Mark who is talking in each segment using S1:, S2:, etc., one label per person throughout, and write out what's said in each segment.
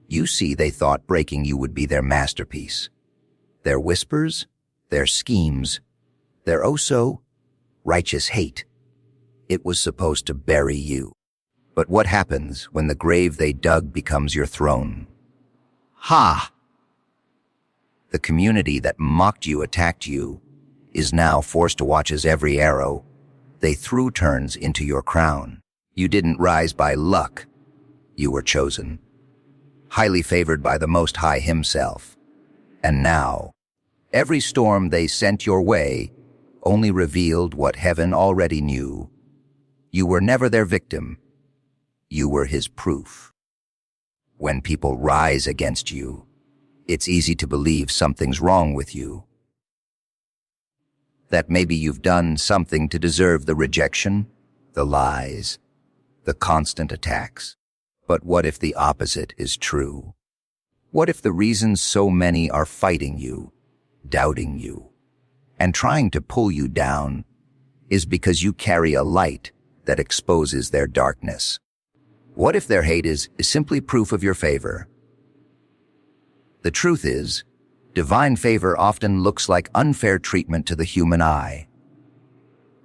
S1: You see, they thought breaking you would be their masterpiece. Their whispers, their schemes, their oh-so-righteous hate. It was supposed to bury you. But what happens when the grave they dug becomes your throne? Ha! The community that mocked you, attacked you, is now forced to watch as every arrow they threw turns into your crown. You didn't rise by luck. You were chosen, highly favored by the Most High himself. And now, every storm they sent your way only revealed what heaven already knew. You were never their victim. You were his proof. When people rise against you, it's easy to believe something's wrong with you. That maybe you've done something to deserve the rejection, the lies, the constant attacks. But what if the opposite is true? What if the reason so many are fighting you, doubting you, and trying to pull you down is because you carry a light that exposes their darkness? What if their hate is simply proof of your favor? The truth is, divine favor often looks like unfair treatment to the human eye.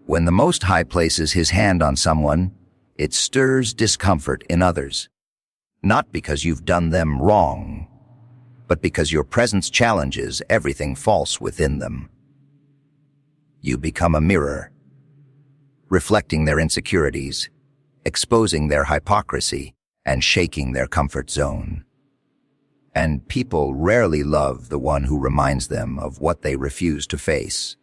S1: When the Most High places his hand on someone, it stirs discomfort in others. Not because you've done them wrong, but because your presence challenges everything false within them. You become a mirror, reflecting their insecurities, exposing their hypocrisy, and shaking their comfort zone. And people rarely love the one who reminds them of what they refuse to face.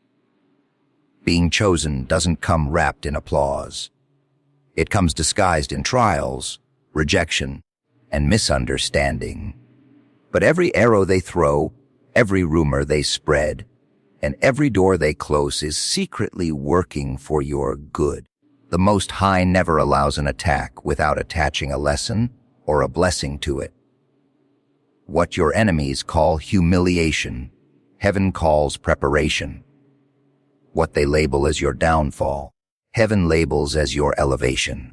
S1: Being chosen doesn't come wrapped in applause. It comes disguised in trials, rejection, and misunderstanding. But every arrow they throw, every rumor they spread, and every door they close is secretly working for your good. The Most High never allows an attack without attaching a lesson or a blessing to it. What your enemies call humiliation, heaven calls preparation. What they label as your downfall, heaven labels as your elevation.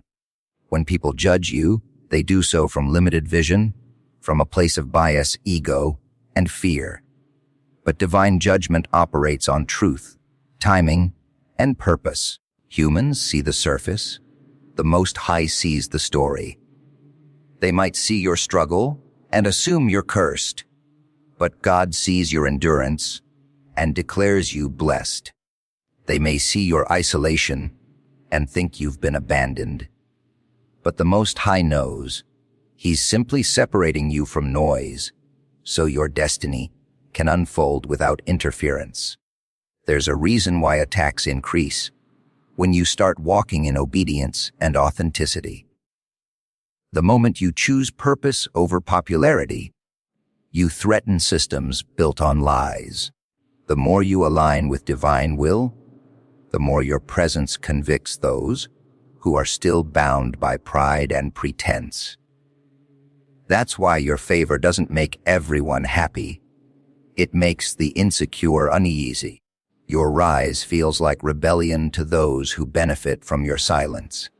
S1: When people judge you, they do so from limited vision, from a place of bias, ego, and fear. But divine judgment operates on truth, timing, and purpose. Humans see the surface. The Most High sees the story. They might see your struggle and assume you're cursed, but God sees your endurance and declares you blessed. They may see your isolation and think you've been abandoned, but the Most High knows He's simply separating you from noise so your destiny can unfold without interference. There's a reason why attacks increase when you start walking in obedience and authenticity. The moment you choose purpose over popularity, you threaten systems built on lies. The more you align with divine will, the more your presence convicts those who are still bound by pride and pretense. That's why your favor doesn't make everyone happy. It makes the insecure uneasy. Your rise feels like rebellion to those who benefit from your silence.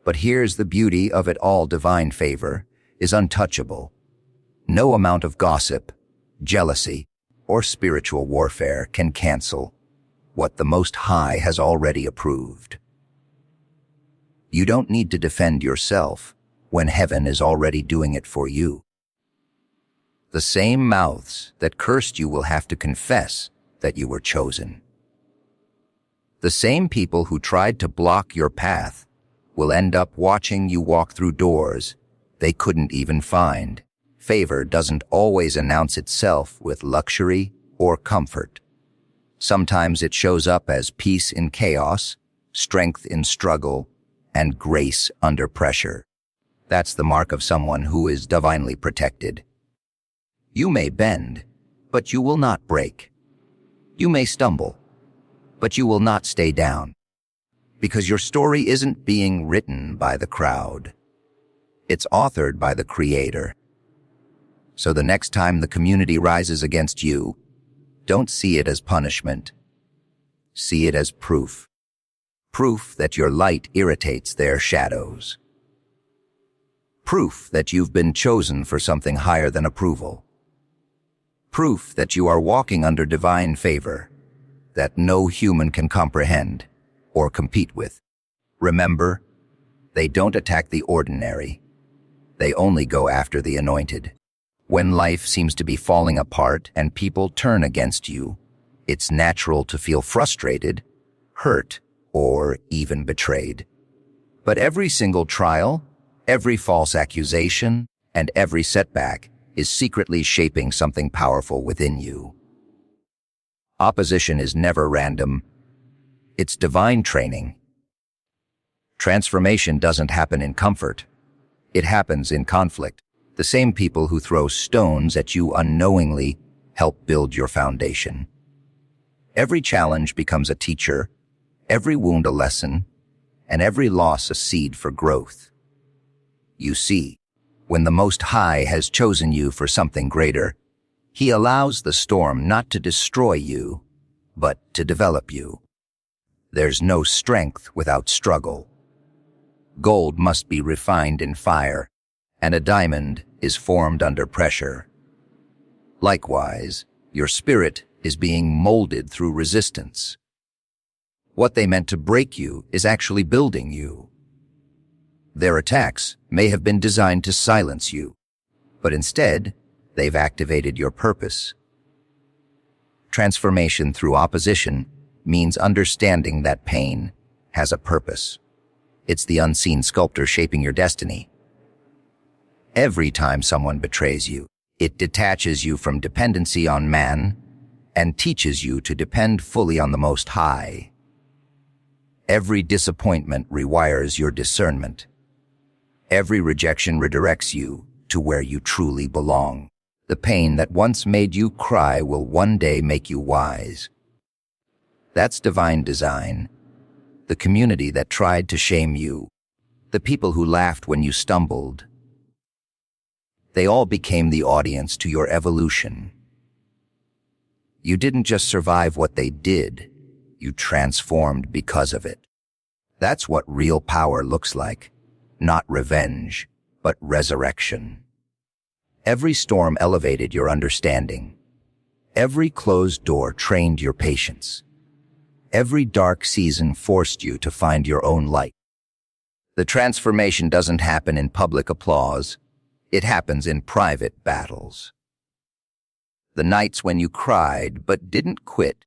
S1: But here's the beauty of it all: divine favor is untouchable. No amount of gossip, jealousy, or spiritual warfare can cancel what the Most High has already approved. You don't need to defend yourself when heaven is already doing it for you. The same mouths that cursed you will have to confess that you were chosen. The same people who tried to block your path will end up watching you walk through doors they couldn't even find. Favor doesn't always announce itself with luxury or comfort. Sometimes it shows up as peace in chaos, strength in struggle, and grace under pressure. That's the mark of someone who is divinely protected. You may bend, but you will not break. You may stumble, but you will not stay down. Because your story isn't being written by the crowd. It's authored by the Creator. So the next time the community rises against you, don't see it as punishment. See it as proof. Proof that your light irritates their shadows. Proof that you've been chosen for something higher than approval. Proof that you are walking under divine favor that no human can comprehend or compete with. Remember, they don't attack the ordinary. They only go after the anointed. When life seems to be falling apart and people turn against you, it's natural to feel frustrated, hurt, or even betrayed. But every single trial, every false accusation, and every setback is secretly shaping something powerful within you. Opposition is never random. It's divine training. Transformation doesn't happen in comfort. It happens in conflict. The same people who throw stones at you unknowingly help build your foundation. Every challenge becomes a teacher, every wound a lesson, and every loss a seed for growth. You see, when the Most High has chosen you for something greater, He allows the storm not to destroy you, but to develop you. There's no strength without struggle. Gold must be refined in fire, and a diamond is formed under pressure. Likewise, your spirit is being molded through resistance. What they meant to break you is actually building you. Their attacks may have been designed to silence you, but instead, they've activated your purpose. Transformation through opposition means understanding that pain has a purpose. It's the unseen sculptor shaping your destiny. Every time someone betrays you, it detaches you from dependency on man and teaches you to depend fully on the Most High. Every disappointment rewires your discernment. Every rejection redirects you to where you truly belong. The pain that once made you cry will one day make you wise. That's divine design. The community that tried to shame you, the people who laughed when you stumbled, they all became the audience to your evolution. You didn't just survive what they did, you transformed because of it. That's what real power looks like. Not revenge, but resurrection. Every storm elevated your understanding. Every closed door trained your patience. Every dark season forced you to find your own light. The transformation doesn't happen in public applause. It happens in private battles. The nights when you cried but didn't quit.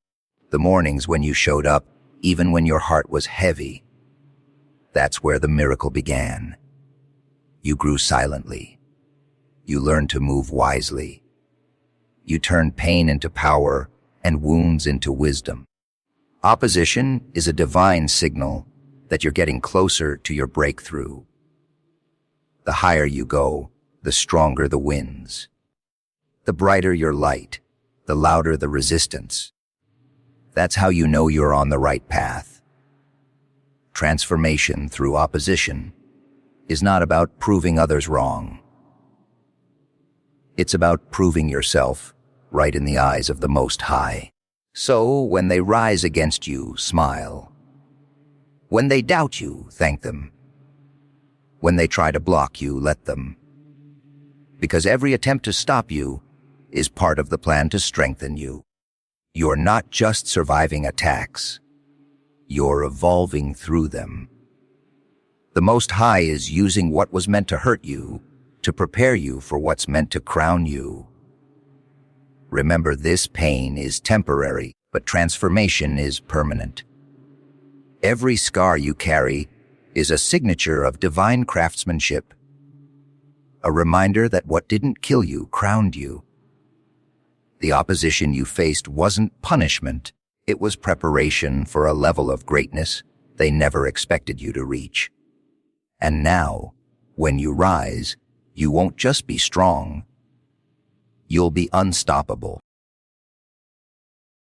S1: The mornings when you showed up, even when your heart was heavy. That's where the miracle began. You grew silently. You learned to move wisely. You turned pain into power and wounds into wisdom. Opposition is a divine signal that you're getting closer to your breakthrough. The higher you go, the stronger the winds. The brighter your light, the louder the resistance. That's how you know you're on the right path. Transformation through opposition is not about proving others wrong. It's about proving yourself right in the eyes of the Most High. So, when they rise against you, smile. When they doubt you, thank them. When they try to block you, let them. Because every attempt to stop you is part of the plan to strengthen you. You're not just surviving attacks. You're evolving through them. The Most High is using what was meant to hurt you to prepare you for what's meant to crown you. Remember, this pain is temporary, but transformation is permanent. Every scar you carry is a signature of divine craftsmanship, a reminder that what didn't kill you crowned you. The opposition you faced wasn't punishment, it was preparation for a level of greatness they never expected you to reach. And now, when you rise, you won't just be strong, you'll be unstoppable.